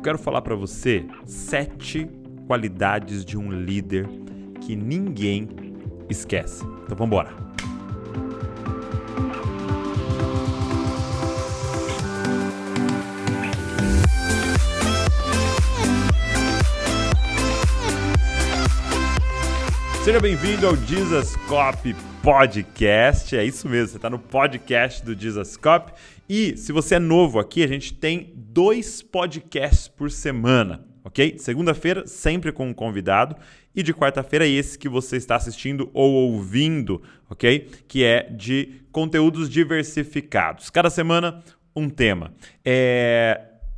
quero falar para você 7 qualidades de um líder que ninguém esquece. Então vamos embora. Seja bem-vindo ao Jesus Cop Podcast. É isso mesmo, você está no podcast do Jesus Cop. E se você é novo aqui, a gente tem 2 podcasts por semana, ok? Segunda-feira, sempre com um convidado. E de quarta-feira, esse que você está assistindo ou ouvindo, ok? Que é de conteúdos diversificados. Cada semana, um tema.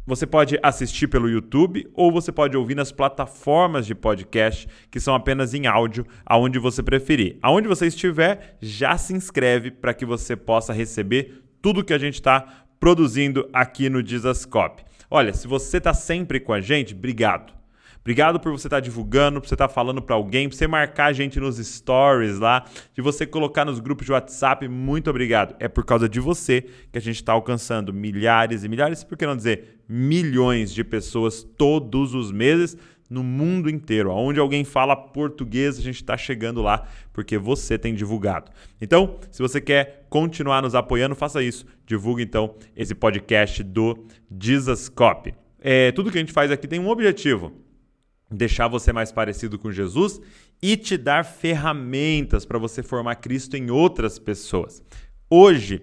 Você pode assistir pelo YouTube ou você pode ouvir nas plataformas de podcast que são apenas em áudio, aonde você preferir. Aonde você estiver, já se inscreve para que você possa receber tudo que a gente está produzindo aqui no Jesus Cop. Olha, se você está sempre com a gente, obrigado. Obrigado por você estar divulgando, por você estar falando para alguém, por você marcar a gente nos stories lá, de você colocar nos grupos de WhatsApp, muito obrigado. É por causa de você que a gente está alcançando milhares e milhares, por que não dizer milhões de pessoas todos os meses no mundo inteiro. Onde alguém fala português, a gente está chegando lá porque você tem divulgado. Então, se você quer continuar nos apoiando, faça isso. Divulgue então esse podcast do Jesus Cop. Tudo que a gente faz aqui tem um objetivo: deixar você mais parecido com Jesus e te dar ferramentas para você formar Cristo em outras pessoas. Hoje,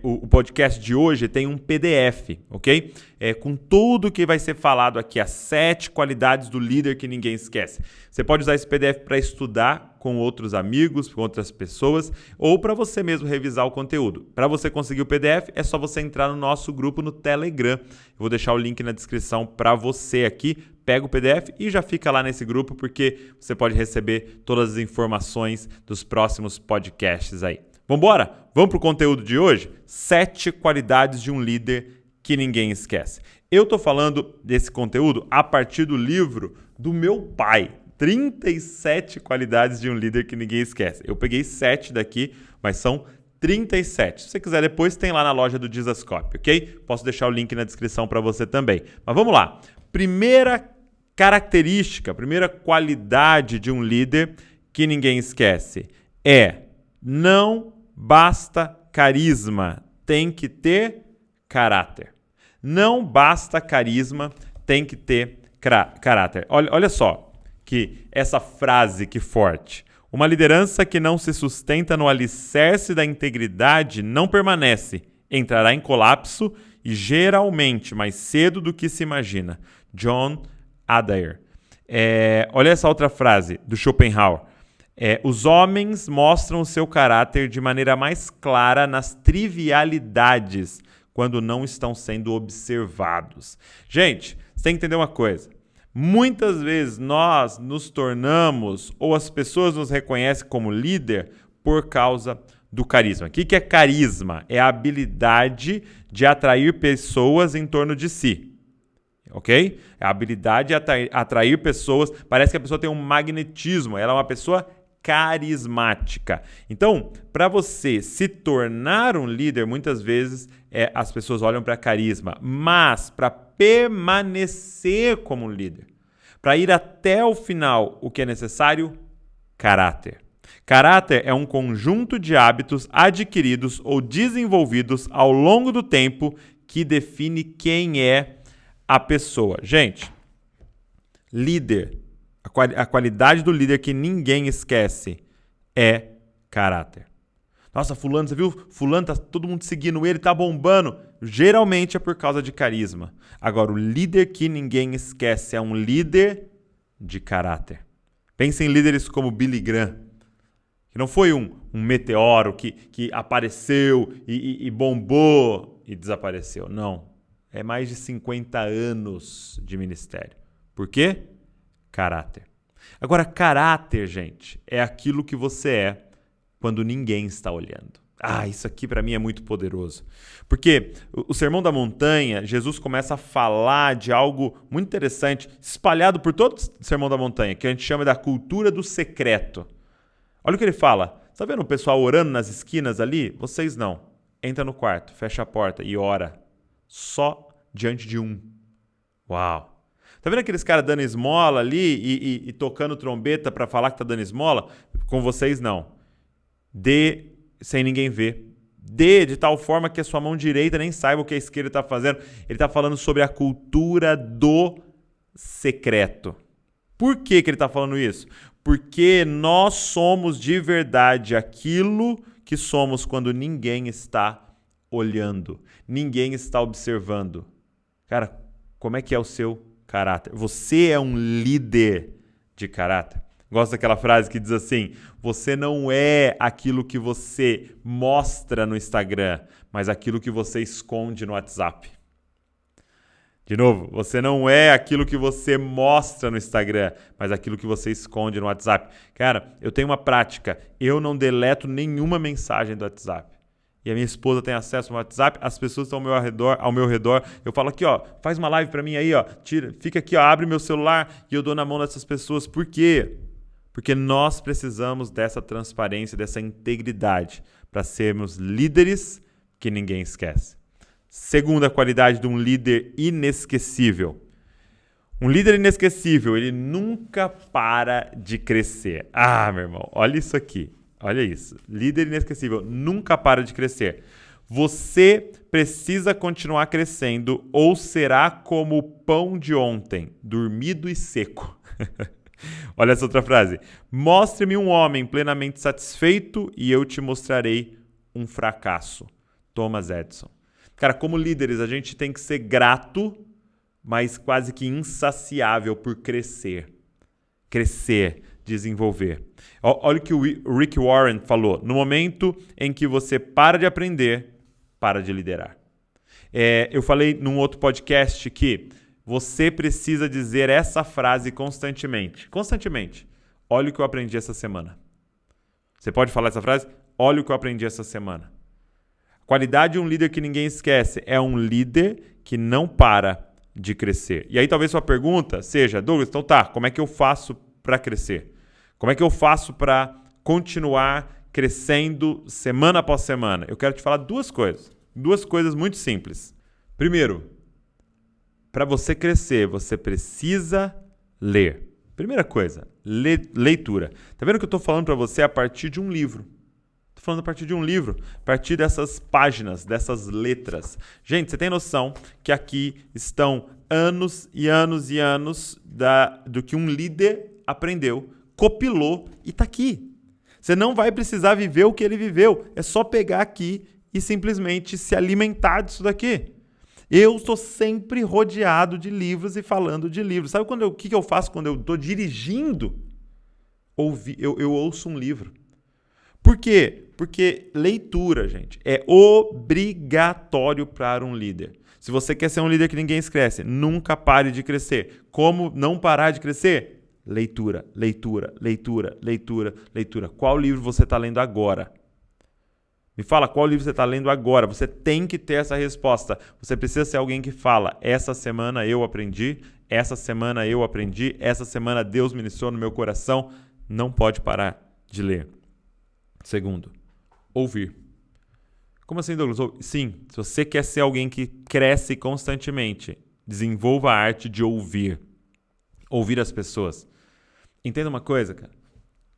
o podcast de hoje tem um PDF, ok? Com tudo que vai ser falado aqui, as 7 qualidades do líder que ninguém esquece. Você pode usar esse PDF para estudar com outros amigos, com outras pessoas, ou para você mesmo revisar o conteúdo. Para você conseguir o PDF, é só você entrar no nosso grupo no Telegram. Eu vou deixar o link na descrição para você aqui. Pega o PDF e já fica lá nesse grupo, porque você pode receber todas as informações dos próximos podcasts aí. Vambora? Vamos para o conteúdo de hoje? 7 qualidades de um líder que ninguém esquece. Eu estou falando desse conteúdo a partir do livro do meu pai. 37 qualidades de um líder que ninguém esquece. Eu peguei 7 daqui, mas são 37. Se você quiser depois, tem lá na loja do Jesus Cop, ok? Posso deixar o link na descrição para você também. Mas vamos lá. Primeira característica, primeira qualidade de um líder que ninguém esquece é: não basta carisma, tem que ter caráter. Não basta carisma, tem que ter caráter. Olha só que essa frase que forte. Uma liderança que não se sustenta no alicerce da integridade não permanece, entrará em colapso e geralmente mais cedo do que se imagina. John Adair. Olha essa outra frase do Schopenhauer. Os homens mostram o seu caráter de maneira mais clara nas trivialidades, quando não estão sendo observados. Gente, você tem que entender uma coisa. Muitas vezes nós nos tornamos, ou as pessoas nos reconhecem como líder, por causa do carisma. O que é carisma? É a habilidade de atrair pessoas em torno de si. Ok? É a habilidade de atrair pessoas. Parece que a pessoa tem um magnetismo. Ela é uma pessoa carismática. Então, para você se tornar um líder, muitas vezes as pessoas olham para carisma. Mas para permanecer como um líder, para ir até o final, o que é necessário? Caráter. Caráter é um conjunto de hábitos adquiridos ou desenvolvidos ao longo do tempo que define quem é a pessoa. Gente, líder, a qualidade do líder que ninguém esquece é caráter. Nossa, fulano, você viu? Fulano, tá todo mundo seguindo ele, tá bombando. Geralmente é por causa de carisma. Agora, o líder que ninguém esquece é um líder de caráter. Pense em líderes como Billy Graham, que não foi um meteoro que apareceu e bombou e desapareceu. Não. É mais de 50 anos de ministério. Por quê? Caráter. Agora, caráter, gente, é aquilo que você é quando ninguém está olhando. Isso aqui para mim é muito poderoso. Porque o Sermão da Montanha, Jesus começa a falar de algo muito interessante, espalhado por todo o Sermão da Montanha, que a gente chama da cultura do secreto. Olha o que ele fala. Está vendo o pessoal orando nas esquinas ali? Vocês não. Entra no quarto, fecha a porta e ora. Só diante de um. Uau! Tá vendo aqueles caras dando esmola ali e tocando trombeta para falar que tá dando esmola? Com vocês, não. Dê sem ninguém ver. Dê de tal forma que a sua mão direita nem saiba o que a esquerda está fazendo. Ele está falando sobre a cultura do secreto. Por que ele está falando isso? Porque nós somos de verdade aquilo que somos quando ninguém está olhando, ninguém está observando. Cara, como é que é o seu caráter? Você é um líder de caráter. Gosto daquela frase que diz assim: você não é aquilo que você mostra no Instagram, mas aquilo que você esconde no WhatsApp. De novo, você não é aquilo que você mostra no Instagram, mas aquilo que você esconde no WhatsApp. Cara, eu tenho uma prática, eu não deleto nenhuma mensagem do WhatsApp. E a minha esposa tem acesso ao WhatsApp, as pessoas estão ao meu redor, eu falo aqui, ó, faz uma live pra mim aí, ó, fica aqui, ó, abre meu celular e eu dou na mão dessas pessoas. Por quê? Porque nós precisamos dessa transparência, dessa integridade para sermos líderes que ninguém esquece. Segunda qualidade de um líder inesquecível. Um líder inesquecível, ele nunca para de crescer. Ah, meu irmão, olha isso aqui. Olha isso. Líder inesquecível, nunca para de crescer. Você precisa continuar crescendo ou será como o pão de ontem, dormido e seco. Olha essa outra frase. Mostre-me um homem plenamente satisfeito e eu te mostrarei um fracasso. Thomas Edison. Cara, como líderes, a gente tem que ser grato, mas quase que insaciável por crescer. Crescer, desenvolver. Olha o que o Rick Warren falou. No momento em que você para de aprender, para de liderar. Eu falei num outro podcast que você precisa dizer essa frase constantemente. Constantemente. Olha o que eu aprendi essa semana. Você pode falar essa frase? Olha o que eu aprendi essa semana. Qualidade de um líder que ninguém esquece é um líder que não para de crescer. E aí talvez sua pergunta seja, Douglas, então tá, como é que eu faço para crescer? Como é que eu faço para continuar crescendo semana após semana? Eu quero te falar duas coisas muito simples. Primeiro, para você crescer, você precisa ler. Primeira coisa, leitura. Tá vendo que eu estou falando para você a partir de um livro? Estou falando a partir de um livro, a partir dessas páginas, dessas letras. Gente, você tem noção que aqui estão anos e anos e anos do que um líder aprendeu, copilou e está aqui. Você não vai precisar viver o que ele viveu. É só pegar aqui e simplesmente se alimentar disso daqui. Eu estou sempre rodeado de livros e falando de livros. Sabe o que eu faço quando eu estou dirigindo? Eu ouço um livro. Por quê? Porque leitura, gente, é obrigatório para um líder. Se você quer ser um líder que ninguém esquece, nunca pare de crescer. Como não parar de crescer? Leitura, leitura, leitura, leitura, leitura. Qual livro você está lendo agora? Me fala qual livro você está lendo agora. Você tem que ter essa resposta. Você precisa ser alguém que fala, essa semana eu aprendi, essa semana eu aprendi, essa semana Deus ministrou no meu coração. Não pode parar de ler. Segundo, ouvir. Como assim, Douglas? Sim, se você quer ser alguém que cresce constantemente, desenvolva a arte de ouvir. Ouvir as pessoas. Entenda uma coisa, cara.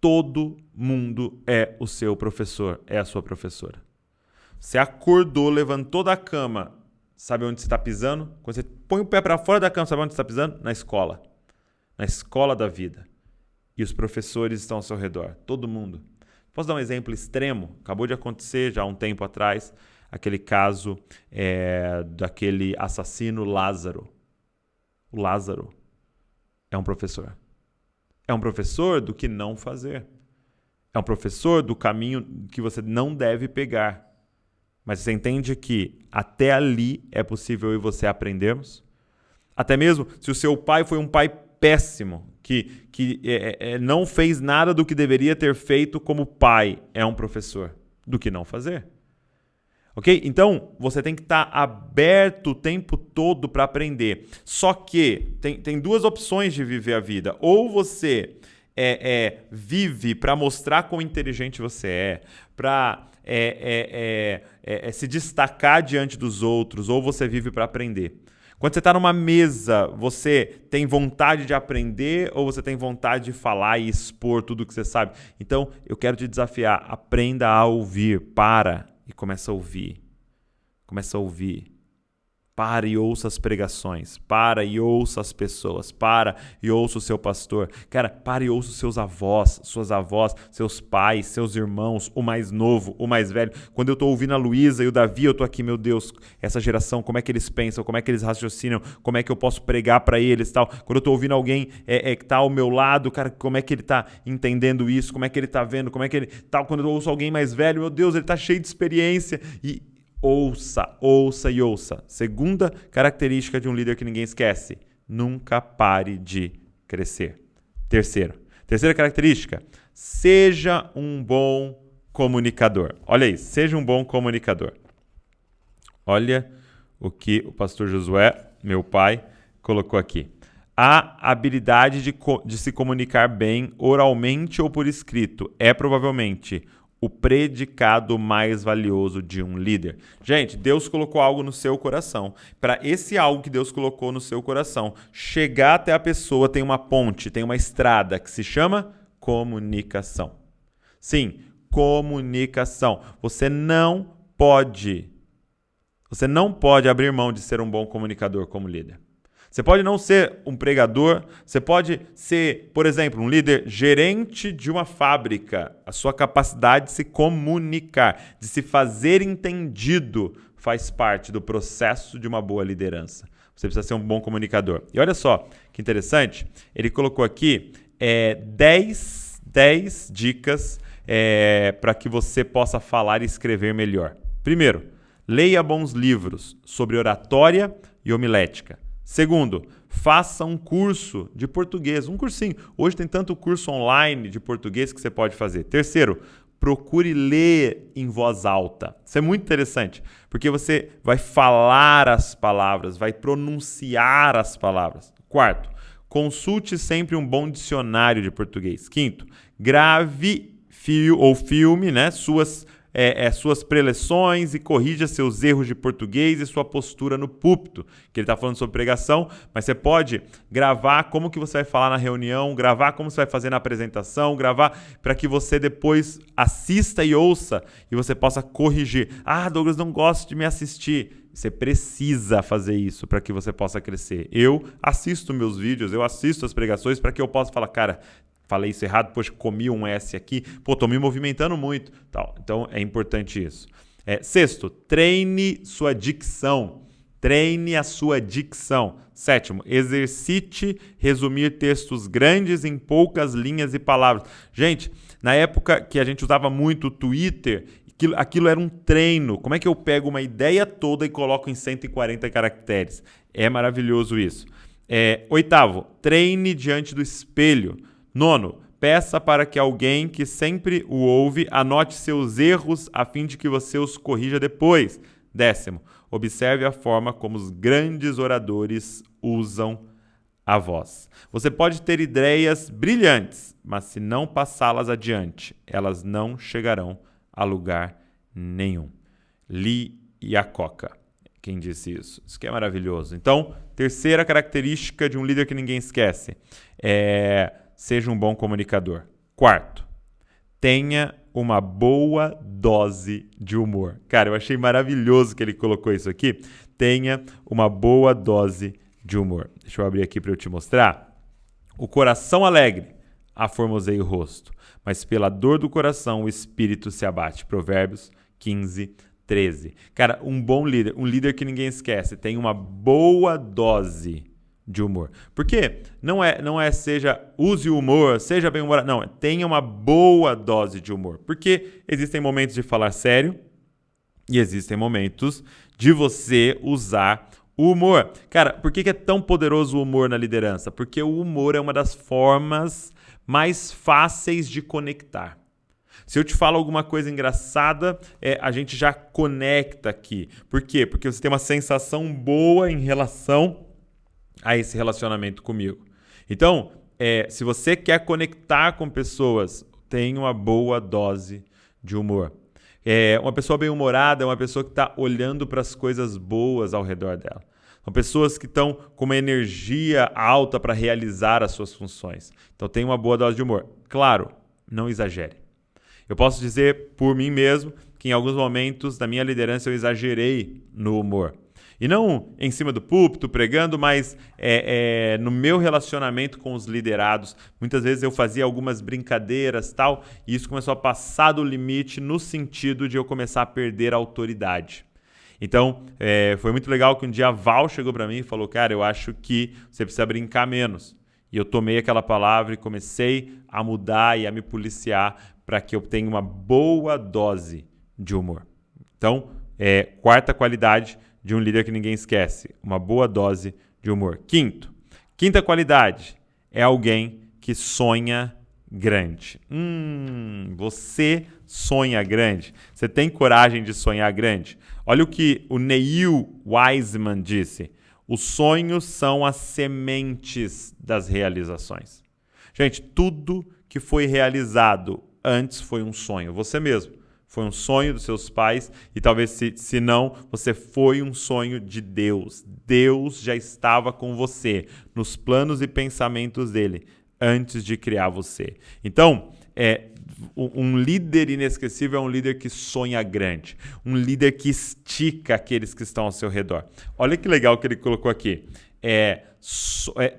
Todo mundo é o seu professor, é a sua professora. Você acordou, levantou da cama, sabe onde você está pisando? Quando você põe o pé para fora da cama, sabe onde você está pisando? Na escola. Na escola da vida. E os professores estão ao seu redor. Todo mundo. Posso dar um exemplo extremo? Acabou de acontecer já há um tempo atrás, aquele caso daquele assassino Lázaro. O Lázaro é um professor. É um professor do que não fazer. É um professor do caminho que você não deve pegar. Mas você entende que até ali é possível eu e você aprendermos? Até mesmo se o seu pai foi um pai péssimo, que não fez nada do que deveria ter feito como pai, é um professor do que não fazer. Ok? Então, você tem que estar aberto o tempo todo para aprender. Só que tem duas opções de viver a vida. Ou você vive para mostrar quão inteligente você é, para se destacar diante dos outros, ou você vive para aprender. Quando você está numa mesa, você tem vontade de aprender ou você tem vontade de falar e expor tudo que você sabe? Então, eu quero te desafiar. Aprenda a ouvir. Para e começa a ouvir. Começa a ouvir. Para e ouça as pregações. Para e ouça as pessoas. Para e ouça o seu pastor. Cara, para e ouça os seus avós, suas avós, seus pais, seus irmãos, o mais novo, o mais velho. Quando eu estou ouvindo a Luísa e o Davi, eu estou aqui, meu Deus, essa geração, como é que eles pensam, como é que eles raciocinam, como é que eu posso pregar para eles e tal. Quando eu estou ouvindo alguém que está ao meu lado, cara, como é que ele está entendendo isso, como é que ele está vendo, como é que ele tal. Quando eu ouço alguém mais velho, meu Deus, ele está cheio de experiência e ouça, ouça e ouça. Segunda característica de um líder que ninguém esquece: nunca pare de crescer. Terceira característica: seja um bom comunicador. Olha isso, seja um bom comunicador. Olha o que o pastor Josué, meu pai, colocou aqui. A habilidade de se comunicar bem oralmente ou por escrito é provavelmente o predicado mais valioso de um líder. Gente, Deus colocou algo no seu coração. Para esse algo que Deus colocou no seu coração chegar até a pessoa, tem uma ponte, tem uma estrada que se chama comunicação. Sim, comunicação. Você não pode abrir mão de ser um bom comunicador como líder. Você pode não ser um pregador, você pode ser, por exemplo, um líder gerente de uma fábrica. A sua capacidade de se comunicar, de se fazer entendido, faz parte do processo de uma boa liderança. Você precisa ser um bom comunicador. E olha só que interessante, ele colocou aqui 10 dicas para que você possa falar e escrever melhor. Primeiro, leia bons livros sobre oratória e homilética. Segundo, faça um curso de português, um cursinho. Hoje tem tanto curso online de português que você pode fazer. Terceiro, procure ler em voz alta. Isso é muito interessante, porque você vai falar as palavras, vai pronunciar as palavras. Quarto, consulte sempre um bom dicionário de português. Quinto, grave filme, né, suas preleções e corrija seus erros de português e sua postura no púlpito, que ele está falando sobre pregação, mas você pode gravar como que você vai falar na reunião, gravar como você vai fazer na apresentação, gravar para que você depois assista e ouça e você possa corrigir. Ah, Douglas, não gosto de me assistir. Você precisa fazer isso para que você possa crescer. Eu assisto meus vídeos, eu assisto as pregações para que eu possa falar, cara, falei isso errado, poxa, comi um S aqui, tô me movimentando muito. Tal. Então, é importante isso. Sexto, treine sua dicção. Treine a sua dicção. Sétimo, exercite resumir textos grandes em poucas linhas e palavras. Gente, na época que a gente usava muito o Twitter, aquilo era um treino. Como é que eu pego uma ideia toda e coloco em 140 caracteres? É maravilhoso isso. Oitavo, treine diante do espelho. Nono, peça para que alguém que sempre o ouve anote seus erros a fim de que você os corrija depois. Décimo, observe a forma como os grandes oradores usam a voz. Você pode ter ideias brilhantes, mas se não passá-las adiante, elas não chegarão a lugar nenhum. Lee Iacocca, quem disse isso? Isso que é maravilhoso. Então, terceira característica de um líder que ninguém esquece seja um bom comunicador. Quarto, tenha uma boa dose de humor. Cara, eu achei maravilhoso que ele colocou isso aqui. Tenha uma boa dose de humor. Deixa eu abrir aqui para eu te mostrar. O coração alegre aformoseia o rosto, mas pela dor do coração o espírito se abate. Provérbios 15:13. Cara, um bom líder, um líder que ninguém esquece, tem uma boa dose de humor. Por quê? Não é seja, use o humor, seja bem-humorado. Não, tenha uma boa dose de humor. Porque existem momentos de falar sério e existem momentos de você usar o humor. Cara, por que é tão poderoso o humor na liderança? Porque o humor é uma das formas mais fáceis de conectar. Se eu te falo alguma coisa engraçada, a gente já conecta aqui. Por quê? Porque você tem uma sensação boa em relação a esse relacionamento comigo. Então, se você quer conectar com pessoas, tenha uma boa dose de humor. Uma pessoa bem-humorada é uma pessoa que está olhando para as coisas boas ao redor dela. São pessoas que estão com uma energia alta para realizar as suas funções. Então tem uma boa dose de humor. Claro, não exagere. Eu posso dizer por mim mesmo que em alguns momentos da minha liderança eu exagerei no humor. E não em cima do púlpito, pregando, mas no meu relacionamento com os liderados. Muitas vezes eu fazia algumas brincadeiras e tal, e isso começou a passar do limite no sentido de eu começar a perder a autoridade. Então, foi muito legal que um dia a Val chegou para mim e falou, cara, eu acho que você precisa brincar menos. E eu tomei aquela palavra e comecei a mudar e a me policiar para que eu tenha uma boa dose de humor. Então, quarta qualidade de um líder que ninguém esquece, uma boa dose de humor. Quinta qualidade é alguém que sonha grande. Você sonha grande? Você tem coragem de sonhar grande? Olha o que o Neil Wiseman disse. Os sonhos são as sementes das realizações. Gente, tudo que foi realizado antes foi um sonho. Você mesmo. Foi um sonho dos seus pais e talvez, se não, você foi um sonho de Deus. Deus já estava com você nos planos e pensamentos dele antes de criar você. Então, um líder inesquecível é um líder que sonha grande. Um líder que estica aqueles que estão ao seu redor. Olha que legal que ele colocou aqui.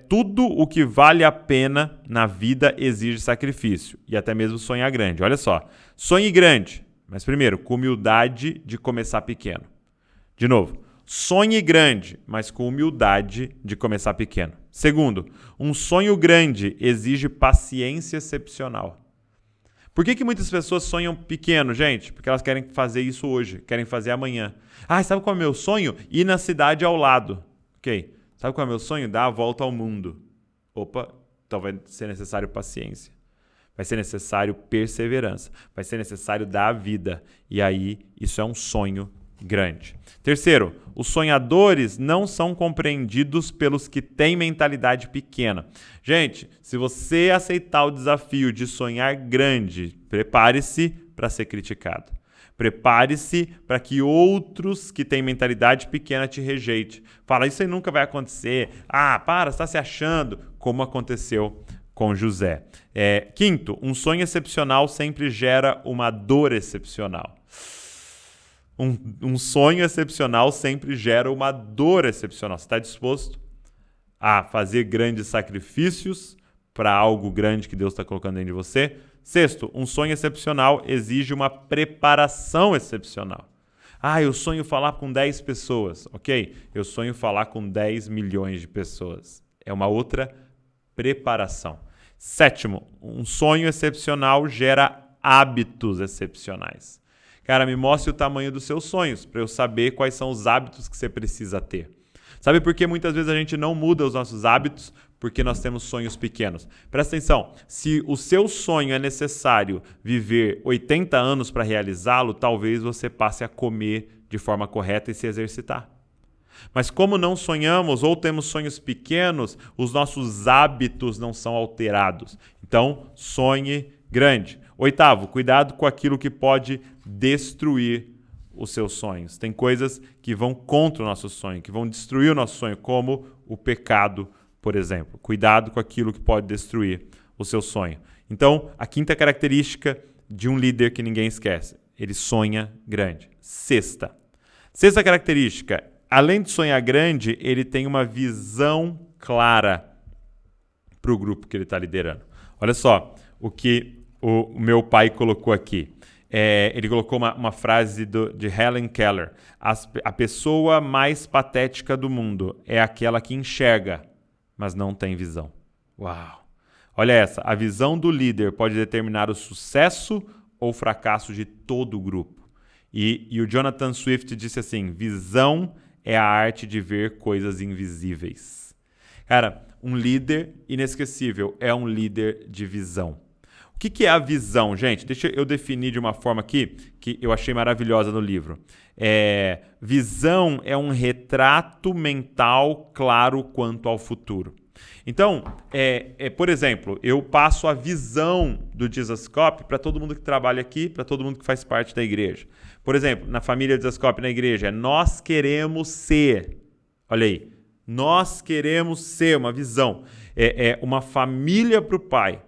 Tudo o que vale a pena na vida exige sacrifício. E até mesmo sonhar grande. Olha só. Sonhe grande. Mas primeiro, com humildade de começar pequeno. De novo, sonhe grande, mas com humildade de começar pequeno. Segundo, um sonho grande exige paciência excepcional. Por que muitas pessoas sonham pequeno, gente? Porque elas querem fazer isso hoje, querem fazer amanhã. Sabe qual é o meu sonho? Ir na cidade ao lado. Ok. Sabe qual é o meu sonho? Dar a volta ao mundo. Opa, então vai ser necessário paciência. Vai ser necessário perseverança. Vai ser necessário dar a vida. E aí, isso é um sonho grande. Terceiro, os sonhadores não são compreendidos pelos que têm mentalidade pequena. Gente, se você aceitar o desafio de sonhar grande, prepare-se para ser criticado. Prepare-se para que outros que têm mentalidade pequena te rejeitem. Fala, isso aí nunca vai acontecer. Você está se achando, como aconteceu com José. Quinto, um sonho excepcional sempre gera uma dor excepcional. Um sonho excepcional sempre gera uma dor excepcional. Você está disposto a fazer grandes sacrifícios para algo grande que Deus está colocando dentro de você? Sexto, um sonho excepcional exige uma preparação excepcional. Eu sonho falar com 10 pessoas. Ok, eu sonho falar com 10 milhões de pessoas. É uma outra preparação. Sétimo, um sonho excepcional gera hábitos excepcionais. Cara, me mostre o tamanho dos seus sonhos para eu saber quais são os hábitos que você precisa ter. Sabe por que muitas vezes a gente não muda os nossos hábitos? Porque nós temos sonhos pequenos. Presta atenção, se o seu sonho é necessário viver 80 anos para realizá-lo, talvez você passe a comer de forma correta e se exercitar. Mas como não sonhamos ou temos sonhos pequenos, os nossos hábitos não são alterados. Então, sonhe grande. Oitavo, cuidado com aquilo que pode destruir os seus sonhos. Tem coisas que vão contra o nosso sonho, que vão destruir o nosso sonho, como o pecado, por exemplo. Cuidado com aquilo que pode destruir o seu sonho. Então, a quinta característica de um líder que ninguém esquece, ele sonha grande. Sexta característica, além de sonhar grande, ele tem uma visão clara para o grupo que ele está liderando. Olha só o que o meu pai colocou aqui. Ele colocou uma frase de Helen Keller. A pessoa mais patética do mundo é aquela que enxerga, mas não tem visão. Uau! Olha essa. A visão do líder pode determinar o sucesso ou fracasso de todo o grupo. E o Jonathan Swift disse assim, visão é a arte de ver coisas invisíveis. Cara, um líder inesquecível é um líder de visão. O que é a visão, gente? Deixa eu definir de uma forma aqui que eu achei maravilhosa no livro. Visão é um retrato mental claro quanto ao futuro. Então, por exemplo, eu passo a visão do Jesuscope para todo mundo que trabalha aqui, para todo mundo que faz parte da igreja. Por exemplo, na família Jesuscope na igreja, nós queremos ser, olha aí, Nós queremos ser uma visão, uma família para o Pai,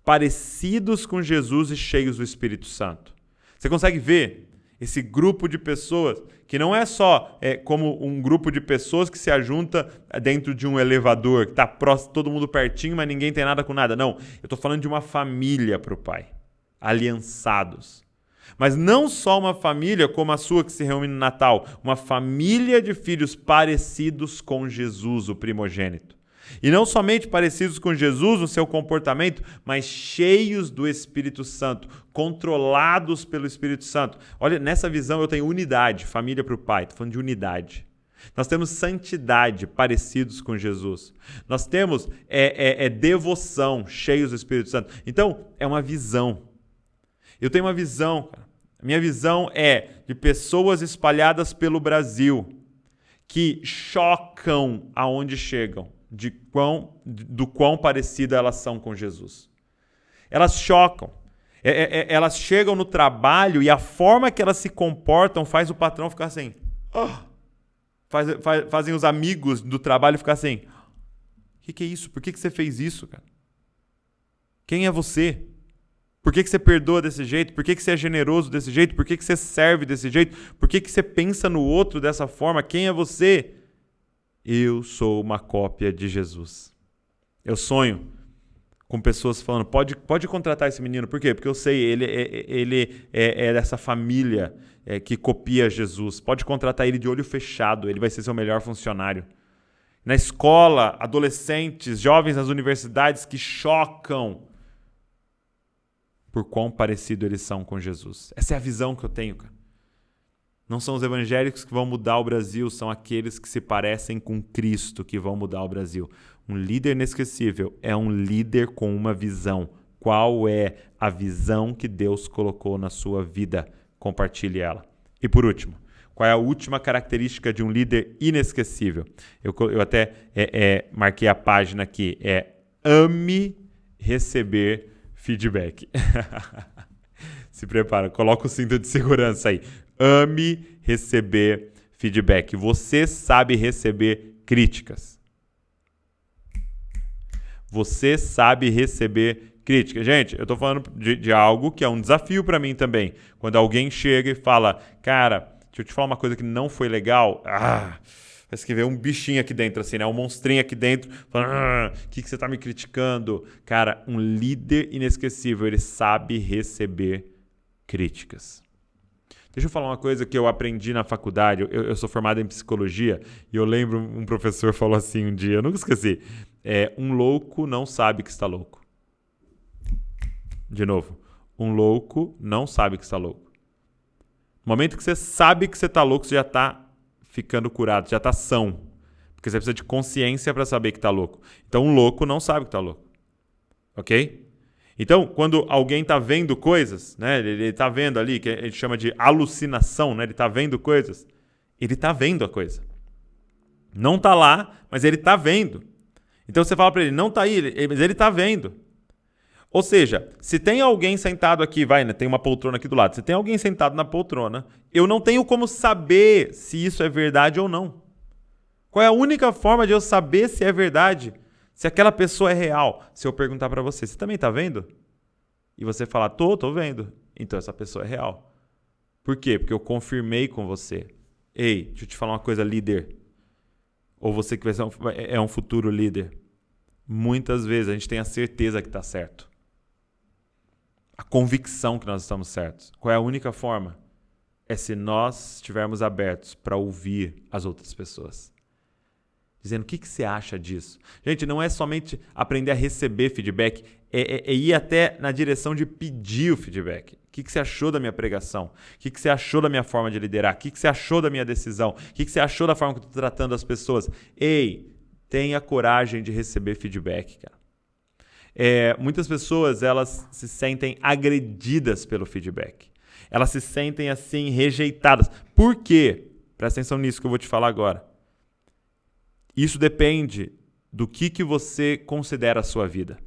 parecidos com Jesus e cheios do Espírito Santo. Você consegue ver esse grupo de pessoas que não é só como um grupo de pessoas que se ajunta dentro de um elevador, que está próximo, todo mundo pertinho, mas ninguém tem nada com nada. Não, eu estou falando de uma família para o Pai, aliançados. Mas não só uma família como a sua que se reúne no Natal, uma família de filhos parecidos com Jesus, o primogênito. E não somente parecidos com Jesus no seu comportamento, mas cheios do Espírito Santo, controlados pelo Espírito Santo. Olha, nessa visão eu tenho unidade, família para o Pai, estou falando de unidade. Nós temos santidade, parecidos com Jesus. Nós temos devoção, cheios do Espírito Santo. Então, é uma visão. Eu tenho uma visão, cara. Minha visão é de pessoas espalhadas pelo Brasil que chocam aonde chegam, do quão parecida elas são com Jesus. Elas chocam. Elas chegam no trabalho e a forma que elas se comportam faz o patrão ficar assim. Fazem os amigos do trabalho ficar assim. O que é isso? Por que você fez isso, cara? Quem é você? Por que você perdoa desse jeito? Por que você é generoso desse jeito? Por que você serve desse jeito? Por que você pensa no outro dessa forma? Quem é você? Eu sou uma cópia de Jesus. Eu sonho com pessoas falando, pode contratar esse menino. Por quê? Porque eu sei, ele é dessa família que copia Jesus. Pode contratar ele de olho fechado, ele vai ser seu melhor funcionário. Na escola, adolescentes, jovens nas universidades que chocam por quão parecido eles são com Jesus. Essa é a visão que eu tenho, cara. Não são os evangélicos que vão mudar o Brasil, são aqueles que se parecem com Cristo que vão mudar o Brasil. Um líder inesquecível é um líder com uma visão. Qual é a visão que Deus colocou na sua vida? Compartilhe ela. E por último, qual é a última característica de um líder inesquecível? Eu até marquei a página aqui. Ame receber feedback. Se prepara, coloca o cinto de segurança aí. Ame receber feedback. Você sabe receber críticas. Você sabe receber críticas. Gente, eu estou falando de algo que é um desafio para mim também. Quando alguém chega e fala, cara, deixa eu te falar uma coisa que não foi legal. Parece que vê um bichinho aqui dentro, assim, né? Um monstrinho aqui dentro, falando, o que você está me criticando? Cara, um líder inesquecível, ele sabe receber críticas. Deixa eu falar uma coisa que eu aprendi na faculdade. Eu sou formado em psicologia e eu lembro um professor falou assim um dia, eu nunca esqueci, um louco não sabe que está louco. De novo, um louco não sabe que está louco. No momento que você sabe que você está louco, você já está ficando curado, já está são. Porque você precisa de consciência para saber que está louco. Então, um louco não sabe que está louco. Ok? Então, quando alguém está vendo coisas, né, ele está vendo ali, que a gente chama de alucinação, né, ele está vendo coisas, ele está vendo a coisa. Não está lá, mas ele está vendo. Então, você fala para ele, não está aí, mas ele está vendo. Ou seja, se tem alguém sentado aqui, tem uma poltrona aqui do lado, se tem alguém sentado na poltrona, eu não tenho como saber se isso é verdade ou não. Qual é a única forma de eu saber se é verdade? Se aquela pessoa é real. Se eu perguntar para você, você também está vendo? E você falar, tô vendo. Então essa pessoa é real. Por quê? Porque eu confirmei com você. Ei, deixa eu te falar uma coisa, líder. Ou você que é um futuro líder. Muitas vezes a gente tem a certeza que está certo. A convicção que nós estamos certos. Qual é a única forma? É se nós estivermos abertos para ouvir as outras pessoas. Dizendo, o que você acha disso? Gente, não é somente aprender a receber feedback, é ir até na direção de pedir o feedback. O que você achou da minha pregação? O que você achou da minha forma de liderar? O que você achou da minha decisão? O que você achou da forma que eu estou tratando as pessoas? Ei, tenha coragem de receber feedback, cara. Muitas pessoas, elas se sentem agredidas pelo feedback. Elas se sentem, assim, rejeitadas. Por quê? Presta atenção nisso que eu vou te falar agora. Isso depende do que você considera a sua vida.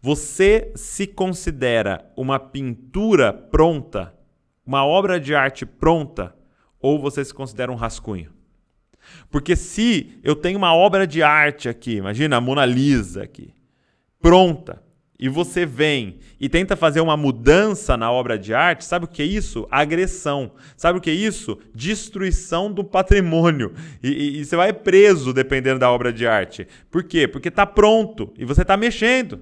Você se considera uma pintura pronta, uma obra de arte pronta, ou você se considera um rascunho? Porque se eu tenho uma obra de arte aqui, imagina a Mona Lisa aqui, pronta, e você vem e tenta fazer uma mudança na obra de arte, sabe o que é isso? Agressão. Sabe o que é isso? Destruição do patrimônio. E você vai preso dependendo da obra de arte. Por quê? Porque está pronto e você está mexendo.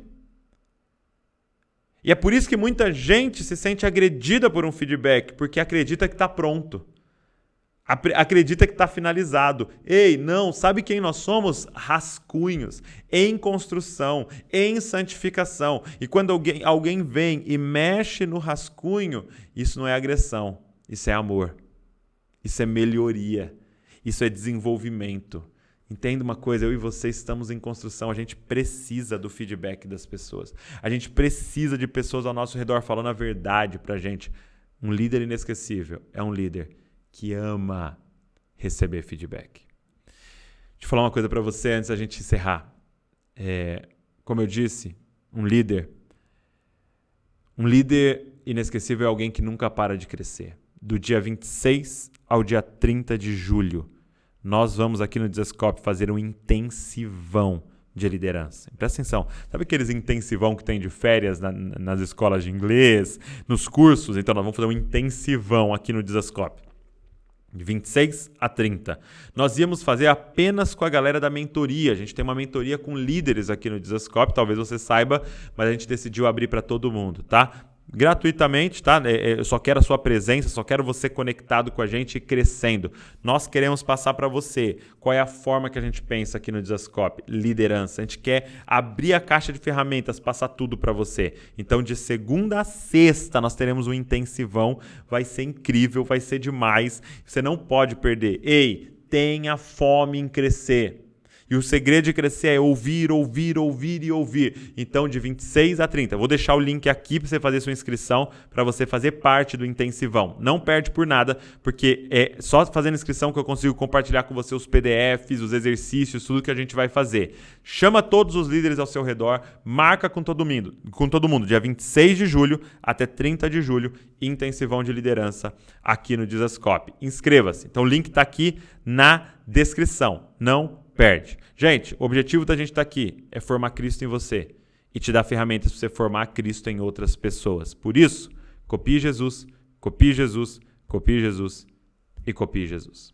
E é por isso que muita gente se sente agredida por um feedback, porque acredita que está pronto. Acredita que está finalizado. Ei, não, sabe quem nós somos? Rascunhos, em construção, em santificação. E quando alguém vem e mexe no rascunho, isso não é agressão, isso é amor, isso é melhoria, isso é desenvolvimento. Entenda uma coisa, eu e você estamos em construção, a gente precisa do feedback das pessoas. A gente precisa de pessoas ao nosso redor falando a verdade pra gente. Um líder inesquecível é um líder que ama receber feedback. Deixa eu falar uma coisa para você antes da gente encerrar. Como eu disse, um líder inesquecível é alguém que nunca para de crescer. Do dia 26 ao dia 30 de julho, nós vamos aqui no Dizascope fazer um intensivão de liderança. Presta atenção. Sabe aqueles intensivão que tem de férias nas escolas de inglês, nos cursos? Então nós vamos fazer um intensivão aqui no Dizascope. De 26 a 30. Nós íamos fazer apenas com a galera da mentoria. A gente tem uma mentoria com líderes aqui no Dizascope, talvez você saiba, mas a gente decidiu abrir para todo mundo, tá? Gratuitamente, tá? Eu só quero a sua presença, só quero você conectado com a gente e crescendo. Nós queremos passar para você qual é a forma que a gente pensa aqui no Dizascope. Liderança. A gente quer abrir a caixa de ferramentas, passar tudo para você. Então, de segunda a sexta, nós teremos um intensivão. Vai ser incrível, vai ser demais. Você não pode perder. Ei, tenha fome em crescer. E o segredo de crescer é ouvir, ouvir, ouvir e ouvir. Então, de 26 a 30. Vou deixar o link aqui para você fazer sua inscrição, para você fazer parte do intensivão. Não perde por nada, porque é só fazendo inscrição que eu consigo compartilhar com você os PDFs, os exercícios, tudo que a gente vai fazer. Chama todos os líderes ao seu redor, marca com todo mundo, dia 26 de julho até 30 de julho, intensivão de liderança aqui no Dizascope. Inscreva-se. Então, o link está aqui na descrição. Não perde. Gente, o objetivo da gente estar aqui é formar Cristo em você e te dar ferramentas para você formar Cristo em outras pessoas. Por isso, copie Jesus, copie Jesus, copie Jesus e copie Jesus.